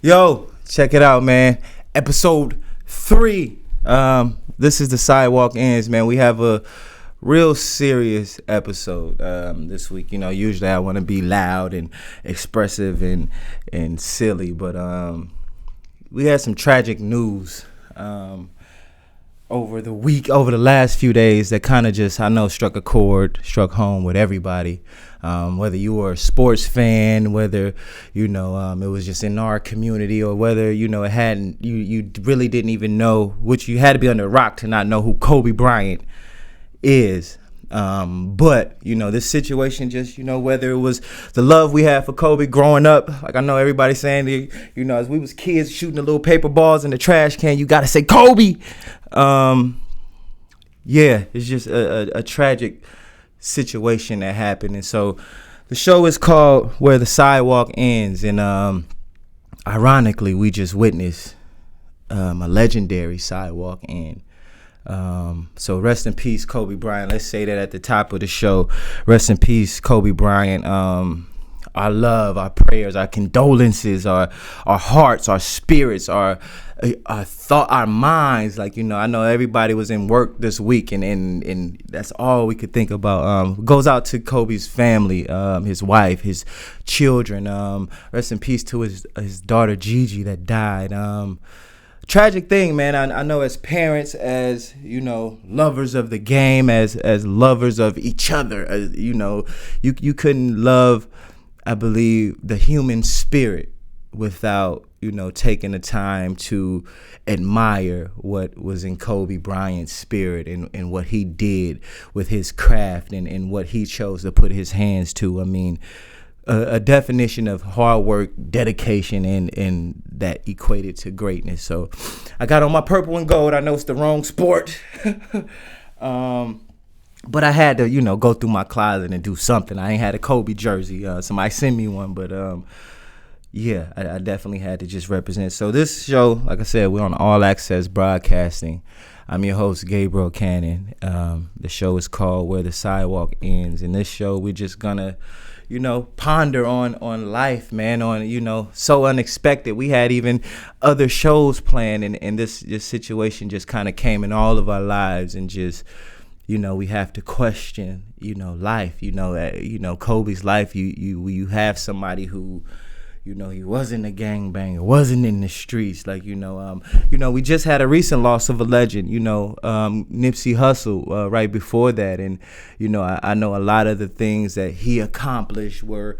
Yo, check it out, man. Episode 3. This is the Sidewalk Ends, man. We have a real serious episode this week. You know, usually I want to be loud and expressive and silly, but we had some tragic news over the last few days that kind of just, I know, struck home with everybody. Whether you were a sports fan, whether, it was just in our community, or whether, it hadn't, you really didn't even know, which you had to be under a rock to not know who Kobe Bryant is. But, this situation just, whether it was the love we had for Kobe growing up, like I know everybody's saying, as we was kids shooting the little paper balls in the trash can, you got to say Kobe. It's just a tragic situation that happened. And so the show is called Where the Sidewalk Ends. And ironically, we just witnessed a legendary sidewalk end. So rest in peace, Kobe Bryant. Let's say that at the top of the show. Rest in peace, Kobe Bryant. Our love, our prayers, our condolences, our hearts, our spirits, our thought, our minds. Like, I know everybody was in work this week, and that's all we could think about. Goes out to Kobe's family, his wife, his children. Rest in peace to his daughter Gigi that died. Tragic thing, man. I know as parents, as lovers of the game, as lovers of each other, you couldn't love, I believe, the human spirit without taking the time to admire what was in Kobe Bryant's spirit and what he did with his craft and what he chose to put his hands to. I mean, a definition of hard work, dedication, and that equated to greatness. So I got on my purple and gold. I know it's the wrong sport. But I had to, go through my closet and do something. I ain't had a Kobe jersey. Somebody sent me one, but I definitely had to just represent. So this show, like I said, we're on All Access Broadcasting. I'm your host, Gabriel Cannon. The show is called Where the Sidewalk Ends. In this show, we're just gonna, ponder on life, man, on, so unexpected. We had even other shows planned, and this situation just kind of came in all of our lives, and just, we have to question, life, Kobe's life. You have somebody who, he wasn't a gangbanger, wasn't in the streets. Like, we just had a recent loss of a legend, Nipsey Hussle, right before that. And, I know a lot of the things that he accomplished were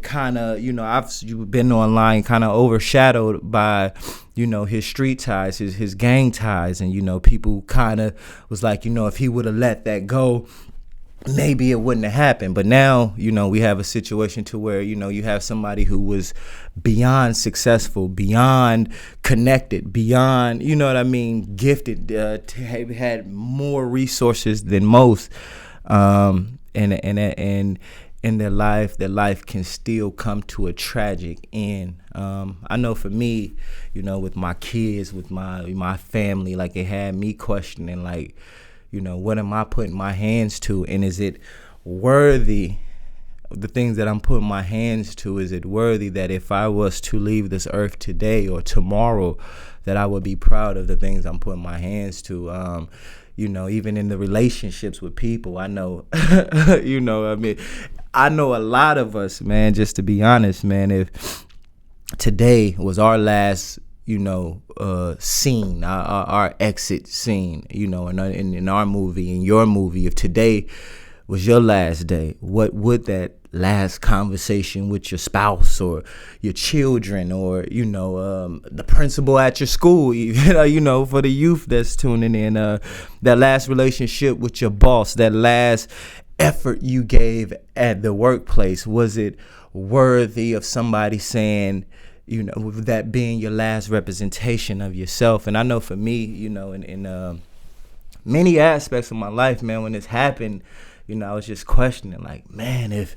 kind of, I've been online kind of overshadowed by, his street ties, his gang ties. And, people kind of was like, if he would have let that go, maybe it wouldn't have happened. But now, we have a situation to where, you have somebody who was beyond successful, beyond connected, beyond, gifted, had more resources than most. And in their life can still come to a tragic end. I know for me, with my kids, with my family, like, it had me questioning, like, what am I putting my hands to? And is it worthy, the things that I'm putting my hands to, is it worthy that if I was to leave this earth today or tomorrow, that I would be proud of the things I'm putting my hands to? Even in the relationships with people, I know, I know a lot of us, man, just to be honest, man, if today was our last scene, our exit scene, in our movie, in your movie, if today was your last day, what would that last conversation with your spouse or your children or, the principal at your school, for the youth that's tuning in, that last relationship with your boss, that last effort you gave at the workplace, was it worthy of somebody saying, that being your last representation of yourself? And I know for me, in many aspects of my life, man, when this happened, I was just questioning, like, man, if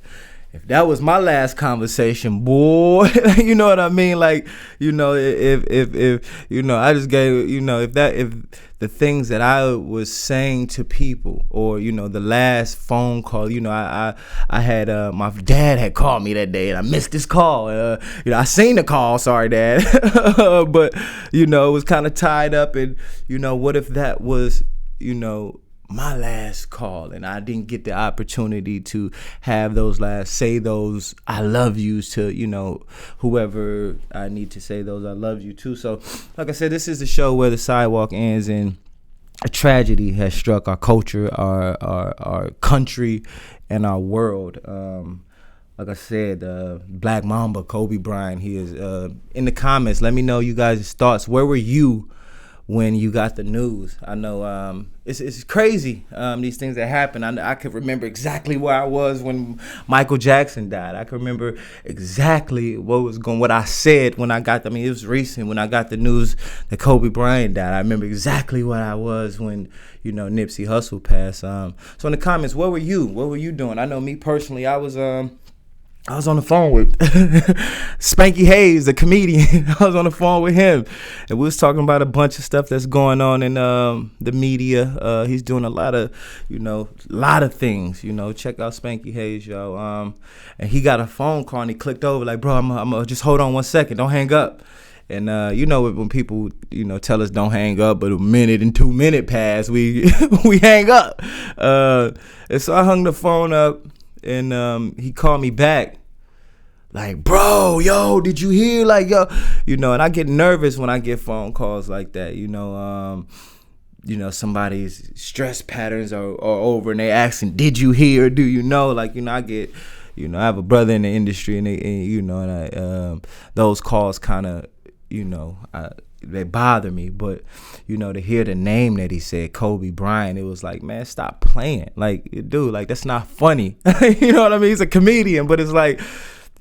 if that was my last conversation, boy, you know what I mean? Like, you know, if you know, I just gave, you know, if the things that I was saying to people, or, you know, the last phone call, you know, I had, my dad had called me that day and I missed his call. You know, I seen the call, sorry, Dad. But, you know, it was kind of tied up, and, you know, what if that was, you know, my last call, and I didn't get the opportunity to have say those I love yous to, you know, whoever I need to say those I love you to. So, like I said, this is the show where the sidewalk ends and a tragedy has struck our culture, our country, and our world. Like I said, Black Mamba, Kobe Bryant, he is in the comments. Let me know you guys' thoughts. Where were you when you got the news? I know it's crazy, these things that happen. I could remember exactly where I was when Michael Jackson died. I could remember exactly what I said when I got, I mean, it was recent when I got the news that Kobe Bryant died. I remember exactly what I was when, you know, Nipsey Hussle passed. So in the comments, where were you? What were you doing? I know me personally, I was on the phone with Spanky Hayes, the comedian. I was on the phone with him, and we was talking about a bunch of stuff that's going on in the media. He's doing a lot of things. You know, check out Spanky Hayes, yo. And he got a phone call and he clicked over like, bro, I'm just hold on 1 second, don't hang up. And you know, when people, you know, tell us don't hang up, but a minute and 2 minutes pass, we hang up. And so I hung the phone up. And he called me back like, bro, yo, did you hear? Like, yo, you know, and I get nervous when I get phone calls like that, you know, somebody's stress patterns are over and they asking, did you hear? Do you know? Like, you know, I get, you know, I have a brother in the industry, and you know, and I, those calls kind of, you know, they bother me. But, you know, to hear the name that he said, Kobe Bryant, it was like, man, stop playing. Like, dude, like, that's not funny. You know what I mean? He's a comedian, but it's like,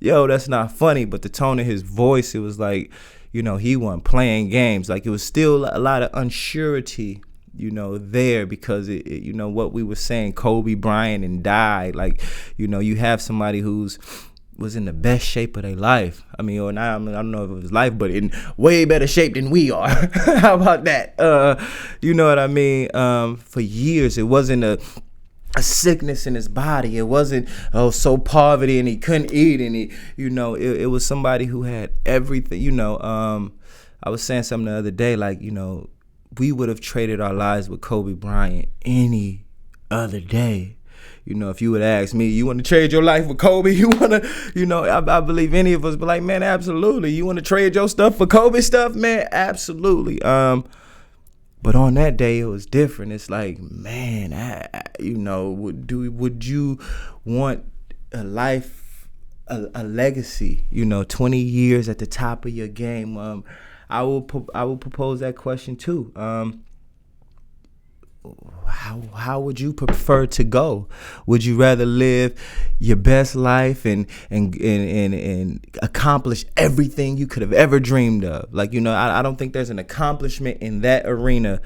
yo, that's not funny. But the tone of his voice, it was like, you know, he wasn't playing games. Like, it was still a lot of unsurety, you know, there, because it, you know, what we were saying, Kobe Bryant and died. Like, you know, you have somebody was in the best shape of their life. I mean, or not, I don't know if it was life, but in way better shape than we are. How about that? You know what I mean? For years, it wasn't a sickness in his body. It wasn't, so poverty and he couldn't eat, and he, you know, it was somebody who had everything. You know, I was saying something the other day, like, you know, we would have traded our lives with Kobe Bryant any other day. You know, if you would ask me, you want to trade your life with Kobe? You want to, you know, I believe any of us be like, man, absolutely. You want to trade your stuff for Kobe stuff? Man, absolutely. But on that day, it was different. It's like, man, you know, would you want a life, a legacy, you know, 20 years at the top of your game? I will propose that question too. How would you prefer to go? Would you rather live your best life and accomplish everything you could have ever dreamed of? Like, you know, I don't think there's an accomplishment in that arena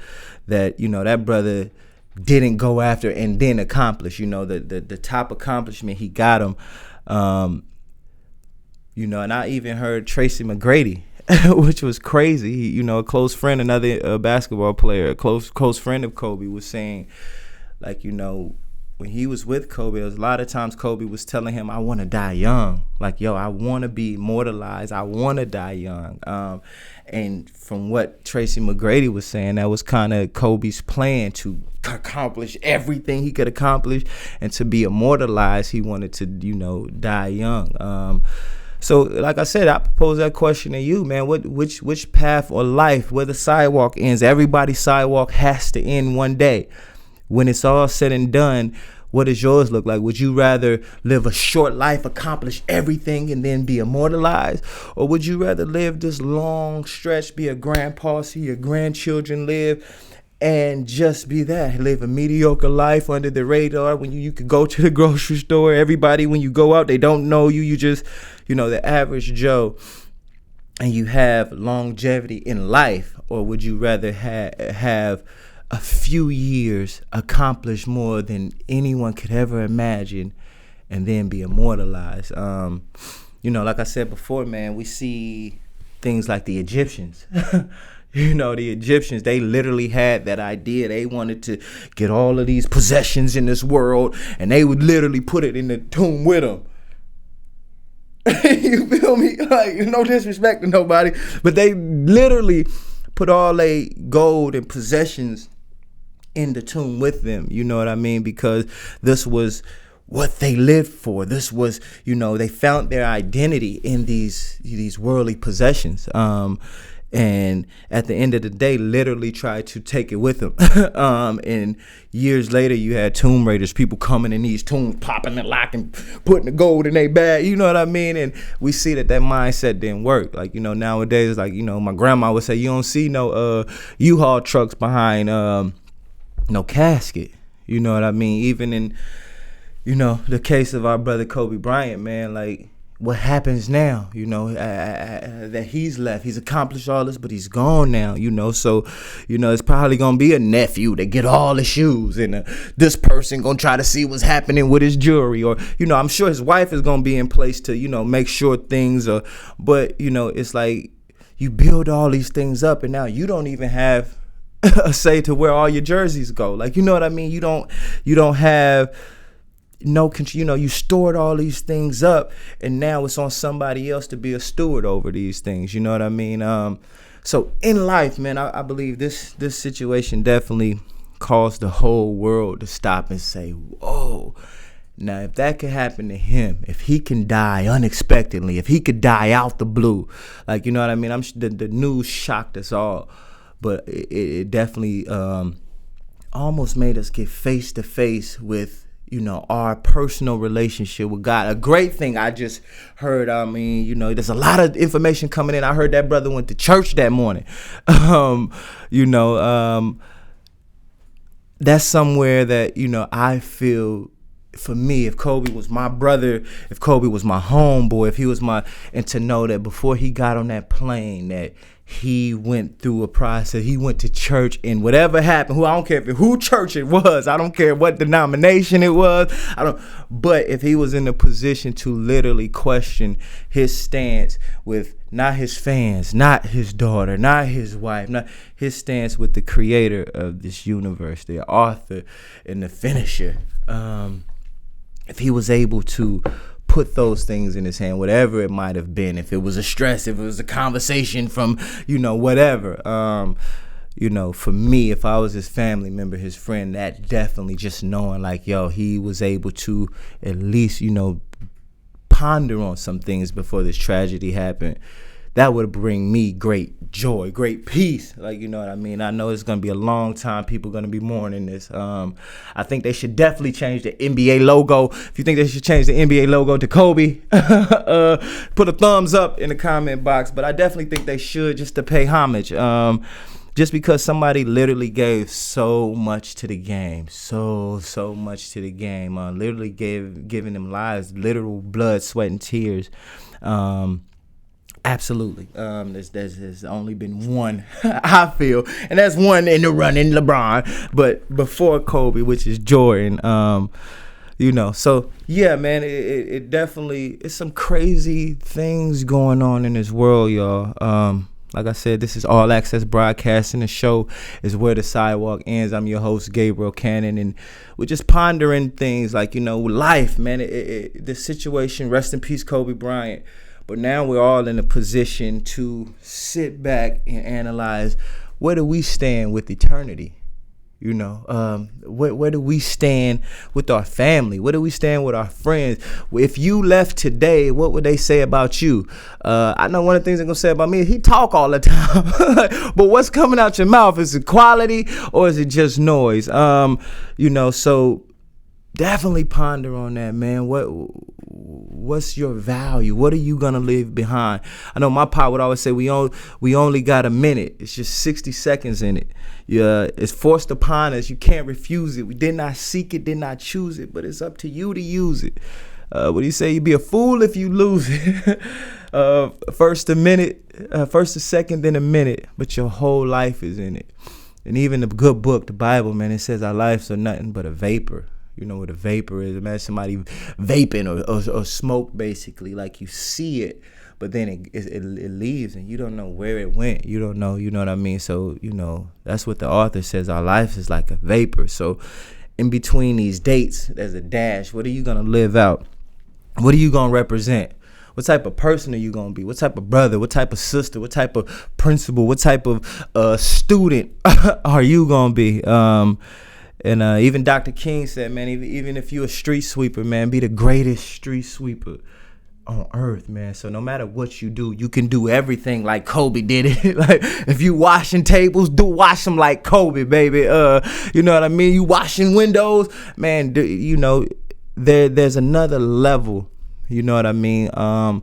that, you know, that brother didn't go after and then accomplish. You know, the top accomplishment, he got him. You know, and I even heard Tracy McGrady, which was crazy. You know, a close friend, another basketball player, a close friend of Kobe, was saying, like, you know, when he was with Kobe, there was a lot of times Kobe was telling him, I want to die young. Like, yo, I want to be immortalized. I want to die young. And from what Tracy McGrady was saying, that was kind of Kobe's plan to accomplish everything he could accomplish, and to be immortalized, he wanted to, you know, die young. So, like I said, I propose that question to you, man. Which path or life, where the sidewalk ends? Everybody's sidewalk has to end one day. When it's all said and done, what does yours look like? Would you rather live a short life, accomplish everything, and then be immortalized? Or would you rather live this long stretch, be a grandpa, see your grandchildren live, and just be that, live a mediocre life under the radar? When you could go to the grocery store, everybody, when you go out, they don't know you. You just, you know, the average Joe, and you have longevity in life? Or would you rather have a few years, accomplish more than anyone could ever imagine, and then be immortalized. Like I said before, man, we see things like the Egyptians. The Egyptians, they literally had that idea. They wanted to get all of these possessions in this world, and they would literally put it in the tomb with them. You feel me? Like, no disrespect to nobody, but they literally put all their gold and possessions in the tomb with them. You know what I mean? Because this was what they lived for. This was, they found their identity in these worldly possessions. And at the end of the day, literally tried to take it with them. And years later, you had tomb raiders, people coming in these tombs, popping the lock and putting the gold in their bag. You know what I mean? And we see that mindset didn't work. Like, nowadays, like, my grandma would say, you don't see no U-Haul trucks behind no casket. You know what I mean? Even in, the case of our brother Kobe Bryant, man, like, what happens now, that he's left, he's accomplished all this, but he's gone now, so, it's probably going to be a nephew that get all the shoes, and this person going to try to see what's happening with his jewelry, or, I'm sure his wife is going to be in place to, make sure things are, but, it's like you build all these things up, and now you don't even have a say to where all your jerseys go. Like, you know what I mean? You don't have no control. You stored all these things up, and now it's on somebody else to be a steward over these things. You know what I mean? So in life, man, I believe this situation definitely caused the whole world to stop and say, whoa. Now, if that could happen to him, if he can die unexpectedly, if he could die out the blue, like, you know what I mean? The news shocked us all, but it definitely almost made us get face to face with, our personal relationship with God. A great thing I just heard, there's a lot of information coming in. I heard that brother went to church that morning. That's somewhere that, I feel, for me, if Kobe was my brother, if Kobe was my homeboy, if he was and to know that before he got on that plane, that he went through a process, he went to church, and whatever happened, I don't care who church it was, I don't care what denomination it was, but if he was in a position to literally question his stance with not his fans, not his daughter, not his wife, not his stance with the creator of this universe, the author and the finisher, if he was able to put those things in his hand, whatever it might have been, if it was a stress, if it was a conversation from, whatever, for me, if I was his family member, his friend, that definitely just knowing like, he was able to at least, ponder on some things before this tragedy happened, that would bring me great joy, great peace. Like, you know what I mean? I know it's going to be a long time. People are going to be mourning this. I think they should definitely change the NBA logo. If you think they should change the NBA logo to Kobe, put a thumbs up in the comment box. But I definitely think they should, just to pay homage. Just because somebody literally gave so much to the game, so much to the game, literally giving them lives, literal blood, sweat, and tears. Absolutely. There's only been one, I feel, and that's one in the running, LeBron. But before Kobe, which is Jordan, so yeah, man, it definitely, it's some crazy things going on in this world, y'all. Like I said, this is All Access Broadcasting. The show is Where the Sidewalk Ends. I'm your host, Gabriel Cannon, and we're just pondering things like, life, man. The situation, rest in peace, Kobe Bryant. But now we're all in a position to sit back and analyze, where do we stand with eternity? Where do we stand with our family? Where do we stand with our friends? If you left today, what would they say about you? I know one of the things they're going to say about me is he talk all the time. But what's coming out your mouth? Is it quality or is it just noise? So definitely ponder on that, man. What's your value? What are you gonna leave behind? I know my pop would always say we only got a minute. It's just 60 seconds in it. Yeah, it's forced upon us. You can't refuse it. We did not seek it, did not choose it, but it's up to you to use it. What do you say? You'd be a fool if you lose it. First a second, then a minute, but your whole life is in it. And even the good book, the Bible, man, it says our lives are nothing but a vapor. You know what a vapor is? Imagine somebody vaping or smoke, basically. Like, you see it, but then it leaves and you don't know where it went. You don't know, you know what I mean? So, you know, that's what the author says. Our life is like a vapor. So in between these dates, there's a dash. What are you going to live out? What are you going to represent? What type of person are you going to be? What type of brother? What type of sister? What type of principal? What type of student are you going to be? And even Dr. King said, man, even if you're a street sweeper, man, be the greatest street sweeper on earth, man. So no matter what you do, you can do everything like Kobe did it. Like, if you washing tables, wash them like Kobe, baby. You know what I mean? You washing windows, man. There's another level. You know what I mean? For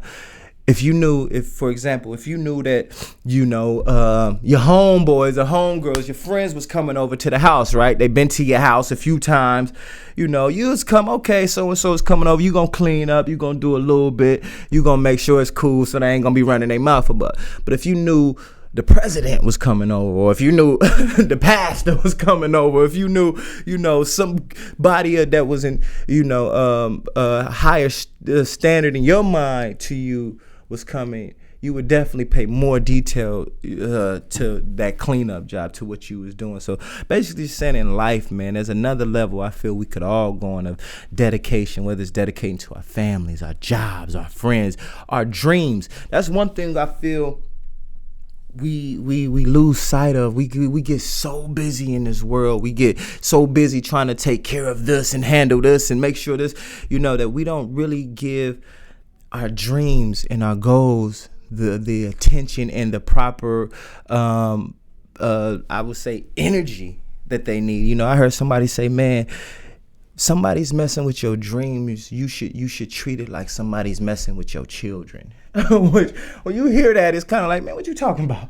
example, if you knew that, you know, your homeboys or homegirls, your friends was coming over to the house, right? They've been to your house a few times, you know, you just come, okay, so-and-so is coming over, you gonna clean up, you gonna do a little bit, you gonna make sure it's cool so they ain't gonna be running their mouth about. But if you knew the president was coming over, or if you knew the pastor was coming over, if you knew, you know, somebody that was in, you know, higher standard in your mind to you was coming, you would definitely pay more detail to that cleanup job, to what you was doing. So basically saying in life, man, there's another level I feel we could all go on of dedication, whether it's dedicating to our families, our jobs, our friends, our dreams. That's one thing I feel we lose sight of. We get so busy in this world. We get so busy trying to take care of this and handle this and make sure this, you know, that we don't really give our dreams and our goals the attention and the proper I would say energy that they need. You know, I heard somebody say, man, somebody's messing with your dreams, you should treat it like somebody's messing with your children. Which, when you hear that, it's kind of like, man, what you talking about?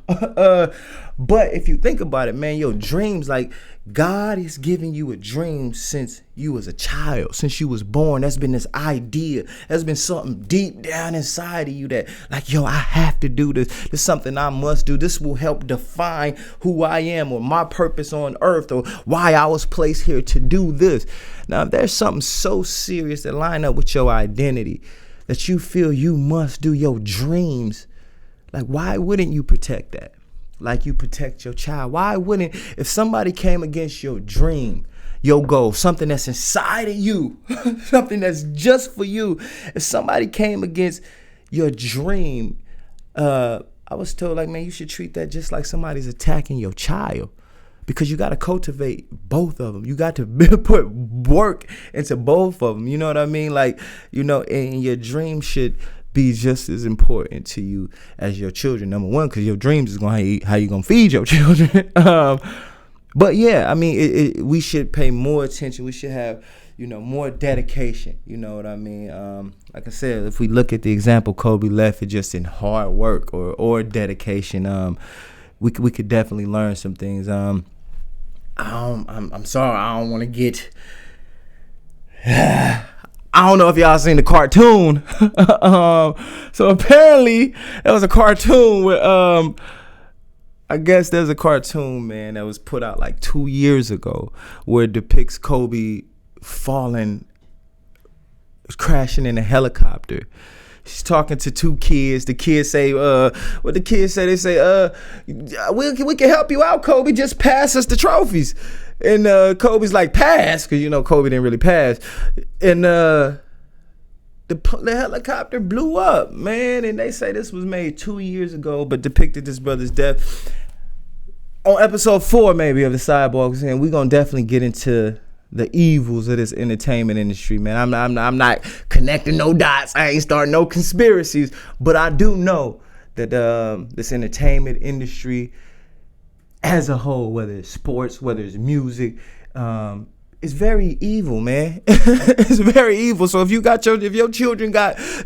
But if you think about it, man, your dreams, like, God is giving you a dream since you was a child, since you was born. That's been this idea. That's been something deep down inside of you that, like, yo, I have to do this. This is something I must do. This will help define who I am or my purpose on earth or why I was placed here to do this. Now, if there's something so serious that line up with your identity that you feel you must do, your dreams, like, why wouldn't you protect that? Like you protect your child. Why wouldn't, if somebody came against your dream, your goal, something that's inside of you, something that's just for you, if somebody came against your dream, I was told, like, man, you should treat that just like somebody's attacking your child, because you got to cultivate both of them. You got to put work into both of them. You know what I mean? Like, you know, and your dream should be just as important to you as your children. Number one, because your dreams is going to how you going to feed your children. But yeah, I mean, we should pay more attention. We should have, you know, more dedication. You know what I mean? Like I said, if we look at the example Kobe left it just in hard work or dedication, we could definitely learn some things. I'm sorry, I don't want to get. I don't know if y'all seen the cartoon. So apparently there was a cartoon with I guess there's a cartoon, man, that was put out like 2 years ago where it depicts Kobe falling, crashing in a helicopter. She's talking to two kids. The kids say, what the kids say? They say, we can help you out, Kobe. Just pass us the trophies. And Kobe's like, pass? Because, you know, Kobe didn't really pass. And the helicopter blew up, man. And they say this was made 2 years ago, but depicted this brother's death. On episode 4, maybe, of the Sidewalks, and we're going to definitely get into the evils of this entertainment industry, man. I'm not connecting no dots. I ain't starting no conspiracies, but I do know that this entertainment industry as a whole, whether it's sports, whether it's music, it's very evil, man. It's very evil. So if your children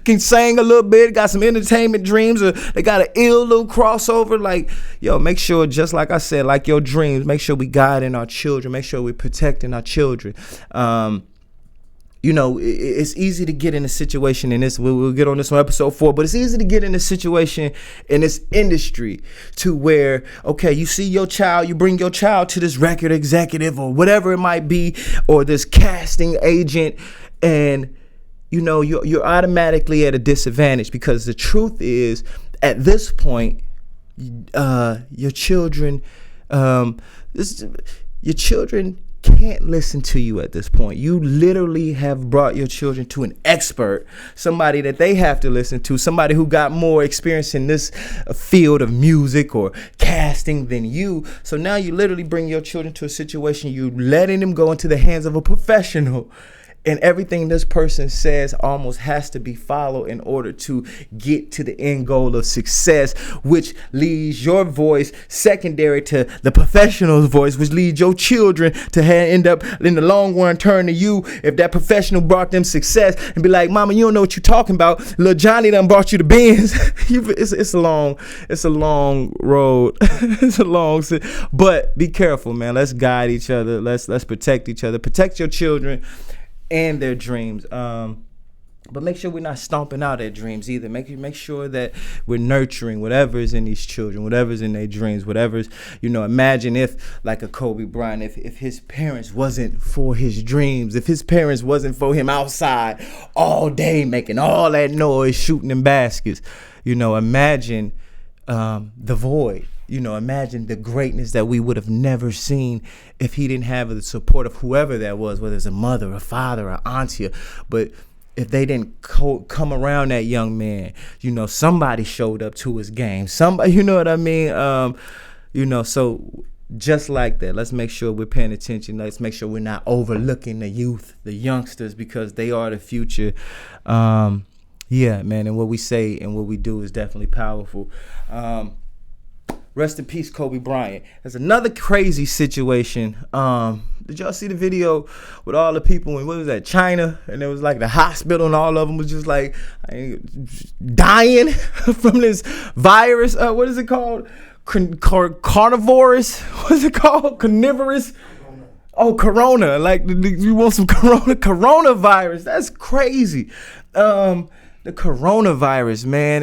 can sing a little bit, got some entertainment dreams, or they got an ill little crossover, like, yo, make sure, just like I said, like your dreams, make sure we guiding our children, make sure we're protecting our children. it's easy to get in a situation in this. We'll get on this on episode 4, but it's easy to get in a situation in this industry to where, okay, you see your child, you bring your child to this record executive or whatever it might be, or this casting agent, and you're automatically at a disadvantage, because the truth is, at this point, your children can't listen to you at this point. You literally have brought your children to an expert, somebody that they have to listen to, somebody who got more experience in this field of music or casting than you. So now you literally bring your children to a situation, you letting them go into the hands of a professional. And everything this person says almost has to be followed in order to get to the end goal of success, which leads your voice secondary to the professional's voice, which leads your children to end up in the long run turn to you if that professional brought them success and be like, "Mama, you don't know what you're talking about. Little Johnny done brought you the Benz." It's a long road. It's a long, but be careful, man. Let's guide each other. Let's protect each other. Protect your children and their dreams, but make sure we're not stomping out their dreams either. Make sure that we're nurturing whatever is in these children, whatever's in their dreams, whatever's, imagine if, like a Kobe Bryant, if his parents wasn't for his dreams, if his parents wasn't for him outside all day making all that noise, shooting them baskets, imagine the void. Imagine the greatness that we would have never seen if he didn't have the support of whoever that was, whether it's a mother, a father, an auntie. But if they didn't come around that young man, somebody showed up to his game. Somebody, you know what I mean? So just like that, let's make sure we're paying attention. Let's make sure we're not overlooking the youth, the youngsters, because they are the future. Yeah, man. And what we say and what we do is definitely powerful. Rest in peace, Kobe Bryant. There's another crazy situation. Did y'all see the video with all the people in, what was that, China? And it was like the hospital and all of them was just like dying from this virus. What is it called? Carnivorous? What's it called? Carnivorous? Oh, Corona. Like, you want some coronavirus. That's crazy. The coronavirus, man,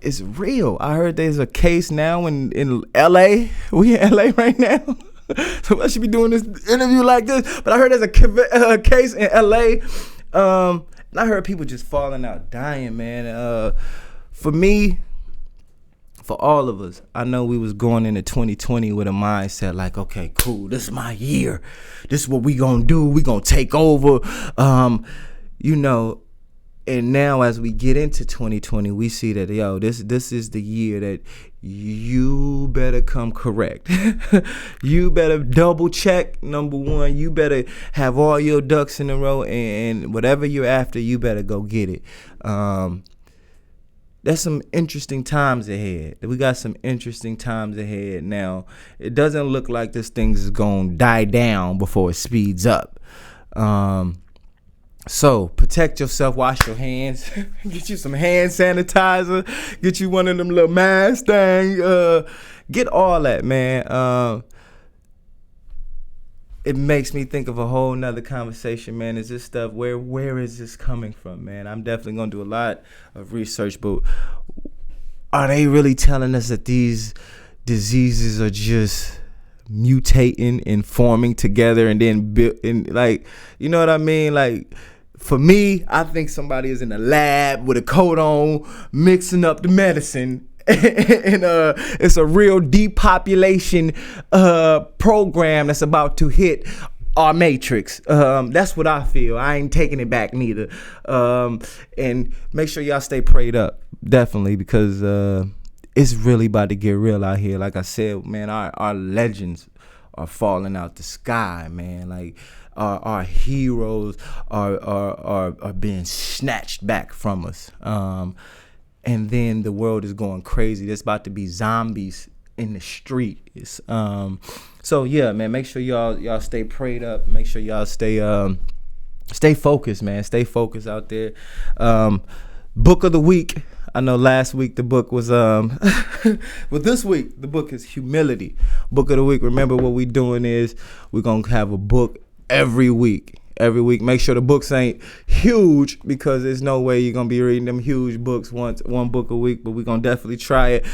it's real. I heard there's a case now in LA. We in LA right now. So I should be doing this interview like this. But I heard there's a case in LA. And I heard people just falling out, dying, man. For me, for all of us, I know we was going into 2020 with a mindset like, okay, cool, this is my year. This is what we gonna do. We gonna take over. And now as we get into 2020, we see that, this is the year that you better come correct. You better double check, number one. You better have all your ducks in a row, and whatever you're after, you better go get it. There's some interesting times ahead. We got some interesting times ahead now. It doesn't look like this thing is going to die down before it speeds up. So protect yourself, wash your hands, get you some hand sanitizer, get you one of them little mask things, get all that, man. It makes me think of a whole nother conversation, man. Is this stuff, where is this coming from, man? I'm definitely going to do a lot of research, but are they really telling us that these diseases are just mutating and forming together and then you know what I mean? Like, for me, I think somebody is in a lab with a coat on, mixing up the medicine, and it's a real depopulation program that's about to hit our matrix. That's what I feel. I ain't taking it back neither. And make sure y'all stay prayed up, definitely, because it's really about to get real out here. Like I said, man, our legends are falling out the sky, man. Like, our heroes are being snatched back from us. And then the world is going crazy. There's about to be zombies in the street. So yeah, man, make sure y'all stay prayed up. Make sure y'all stay focused, man. Stay focused out there. Book of the week. I know last week the book was but this week the book is humility. Book of the week. Remember, what we doing is we're gonna have a book every week. Make sure the books ain't huge, because there's no way you're gonna be reading them huge books one book a week, but we're gonna definitely try it.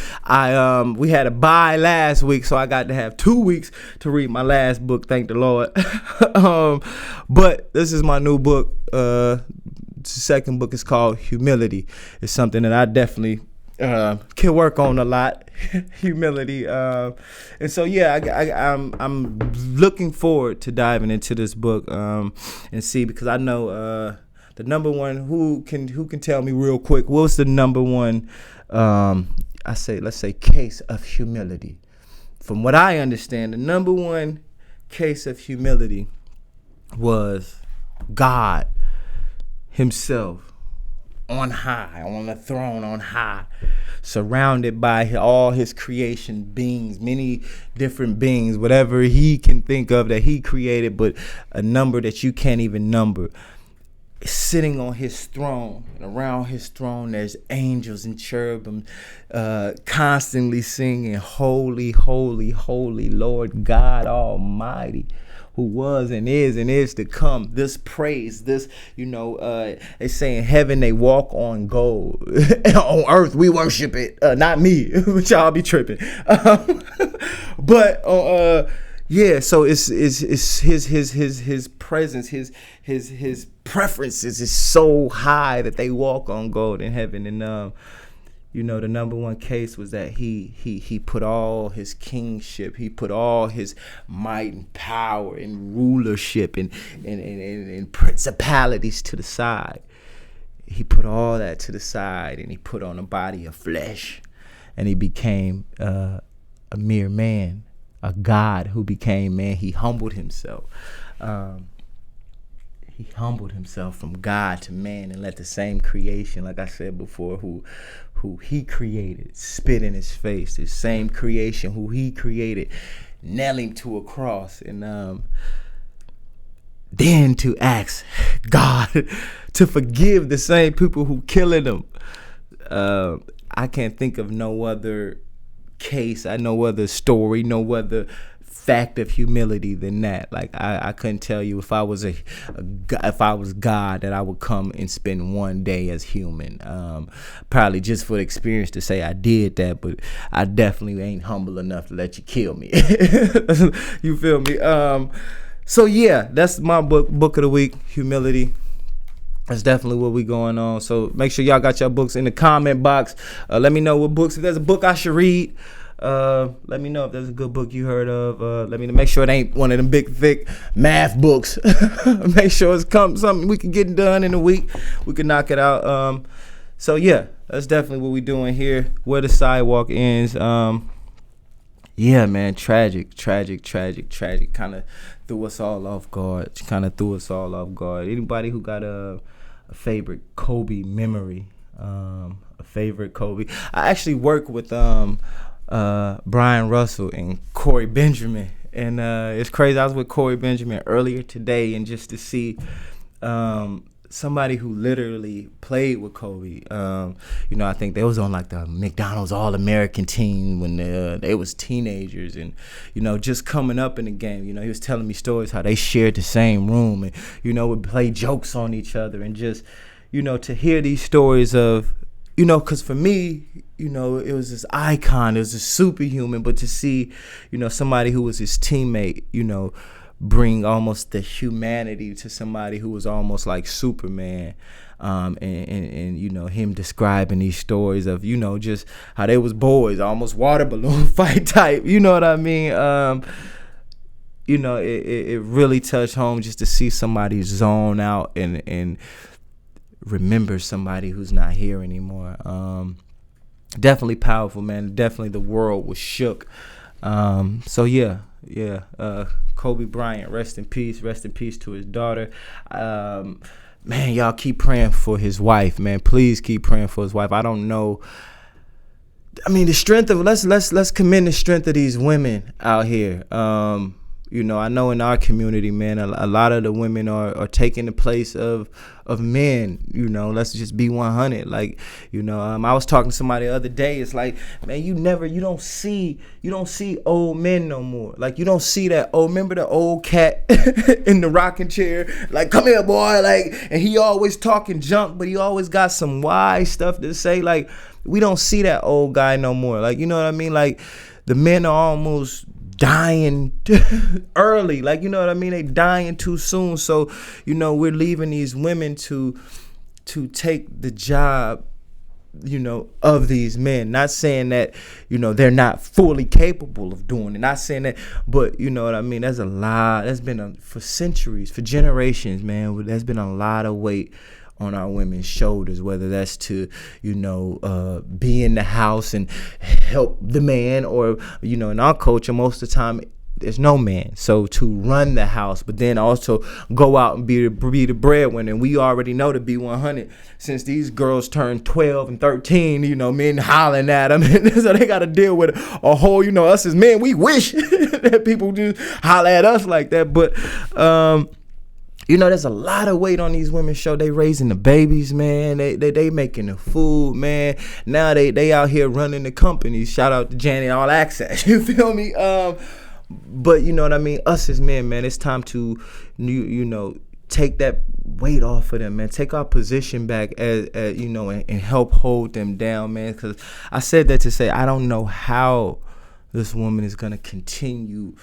We had a bye last week, so I got to have 2 weeks to read my last book, thank the Lord. But this is my new book. The second book is called Humility. It's something that I definitely can work on a lot. Humility. And so I'm looking forward to diving into this book and see, because I know the number one, who can tell me real quick, what's the number one let's say case of humility? From what I understand, the number one case of humility was God himself on high, on the throne on high, surrounded by all his creation beings, many different beings, whatever he can think of that he created, but a number that you can't even number, sitting on his throne. And around his throne there's angels and cherubim constantly singing, holy, holy, holy Lord God Almighty, who was and is to come. This praise, this, they say in heaven they walk on gold. On earth we worship it. Not me, which y'all be tripping. But so it's his presence, his preferences is so high that they walk on gold in heaven. And the number one case was that he put all his kingship, he put all his might and power and rulership and principalities to the side. He put all that to the side, and he put on a body of flesh, and he became a mere man, a God who became man. He humbled himself. He humbled himself from God to man, and let the same creation, like I said before, who he created, spit in his face. The same creation who he created, nail him to a cross, and then to ask God to forgive the same people who killing him. I can't think of no other case, no other story, no other fact of humility than that. Like I couldn't tell you if I was if I was God that I would come and spend one day as human. Probably just for the experience to say I did that, but I definitely ain't humble enough to let you kill me. You feel me? So yeah, that's my book of the week, Humility. That's definitely what we going on. So make sure y'all got your books in the comment box. Let me know what books. If there's a book I should read, let me know if there's a good book you heard of. Let me make sure it ain't one of them big, thick math books. Make sure it's something we can get done in a week. We can knock it out. So yeah, that's definitely what we doing here. Where the sidewalk ends. Yeah, man, tragic. Kind of threw us all off guard. Anybody who got a favorite Kobe memory? A favorite Kobe? I actually work with Brian Russell and Corey Benjamin, and it's crazy. I was with Corey Benjamin earlier today, and just to see somebody who literally played with Kobe. I think they was on like the McDonald's All-American team when they was teenagers, and just coming up in the game. He was telling me stories how they shared the same room, and would play jokes on each other, and just to hear these stories of because for me, it was this icon, it was a superhuman, but to see somebody who was his teammate, bring almost the humanity to somebody who was almost like Superman, and him describing these stories of just how they was boys, almost water balloon fight type, you know what I mean? It really touched home just to see somebody zone out and remember somebody who's not here anymore. Definitely powerful, man. Definitely the world was shook. So yeah. Kobe Bryant, rest in peace to his daughter. Man, y'all keep praying for his wife, man. Please keep praying for his wife. I don't know, I mean, the strength of let's commend the strength of these women out here. I know in our community, man, a lot of the women are taking the place of men. Let's just be 100. Like, I was talking to somebody the other day. It's like, man, you don't see old men no more. Like, you don't see that remember the old cat in the rocking chair? Like, come here, boy. Like, and he always talking junk, but he always got some wise stuff to say. Like, we don't see that old guy no more. Like, you know what I mean? Like, the men are almost dying early. Like, you know what I mean? They dying too soon. So, we're leaving these women to take the job, of these men. Not saying that, they're not fully capable of doing it. Not saying that, but you know what I mean? There's a lot. That's been for centuries, for generations, man. There's been a lot of weight on our women's shoulders, whether that's to, be in the house and help the man, or, in our culture, most of the time, there's no man. So to run the house, but then also go out and be the breadwinner. And we already know to be 100, since these girls turn 12 and 13, men hollering at them. And so they got to deal with a whole, us as men, we wish that people just holler at us like that. But, there's a lot of weight on these women's show. They raising the babies, man. They making the food, man. Now they out here running the companies. Shout out to Janet All Access. You feel me? But you know what I mean? Us as men, man, it's time to, take that weight off of them, man. Take our position back as and help hold them down, man. Because I said that to say I don't know how this woman is going to continue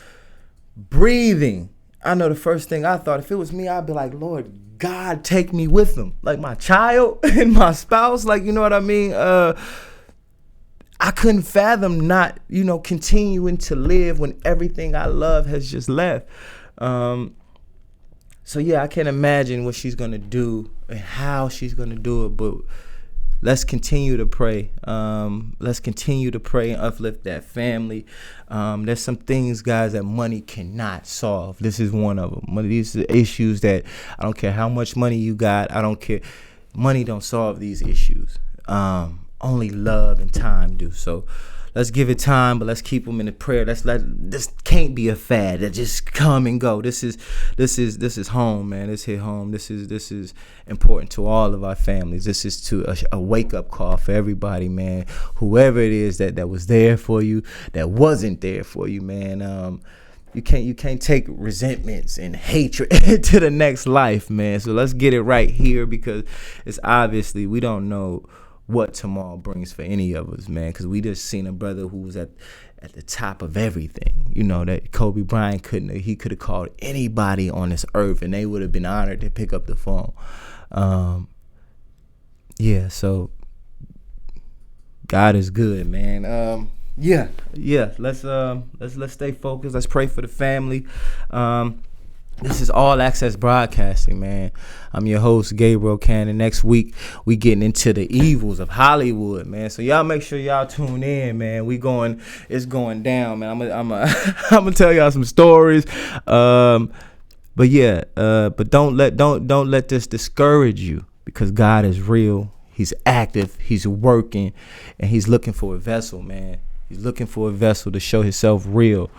breathing. I know the first thing I thought, if it was me, I'd be like, Lord God, take me with them. Like my child and my spouse, like, you know what I mean? I couldn't fathom not, continuing to live when everything I love has just left. So yeah, I can't imagine what she's going to do and how she's going to do it, but let's continue to pray. Let's continue to pray and uplift that family. There's some things, guys, that money cannot solve. This is one of them. These are issues that I don't care how much money you got. I don't care. Money don't solve these issues. Only love and time do. So let's give it time, but let's keep them in the prayer. This can't be a fad that just come and go. This is home, man. This hit home. This is important to all of our families. This is to a wake up call for everybody, man. Whoever it is that was there for you, that wasn't there for you, man. You can't take resentments and hatred to the next life, man. So let's get it right here, because it's obviously we don't know what tomorrow brings for any of us, man, because we just seen a brother who was at the top of everything, that Kobe Bryant could have called anybody on this earth and they would have been honored to pick up the phone. So God is good, man. Let's stay focused. Let's pray for the family. This is All Access Broadcasting, man. I'm your host, Gabriel Cannon. Next week, we getting into the evils of Hollywood, man. So y'all make sure y'all tune in, man. It's going down, man. I'm gonna tell y'all some stories. But don't let this discourage you, because God is real. He's active. He's working, and He's looking for a vessel, man. He's looking for a vessel to show Himself real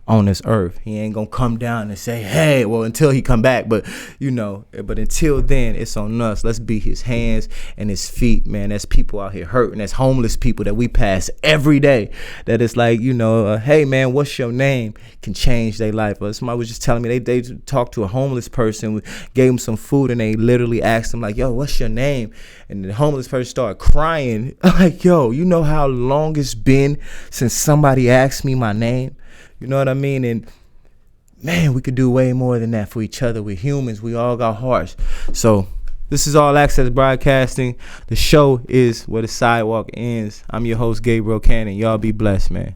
on this earth. He ain't gonna come down and say, hey, well, until He come back, but until then, it's on us. Let's be His hands and His feet, man. There's people out here hurting. There's homeless people that we pass every day that it's like, hey man, what's your name, can change their life. Or somebody was just telling me they talked to a homeless person, gave him some food, and they literally asked him like, yo, what's your name? And the homeless person started crying like, yo, you know how long it's been since somebody asked me my name? You know what I mean? And man, we could do way more than that for each other. We're humans. We all got hearts. So this is All Access Broadcasting. The show is where the sidewalk ends. I'm your host, Gabriel Cannon. Y'all be blessed, man.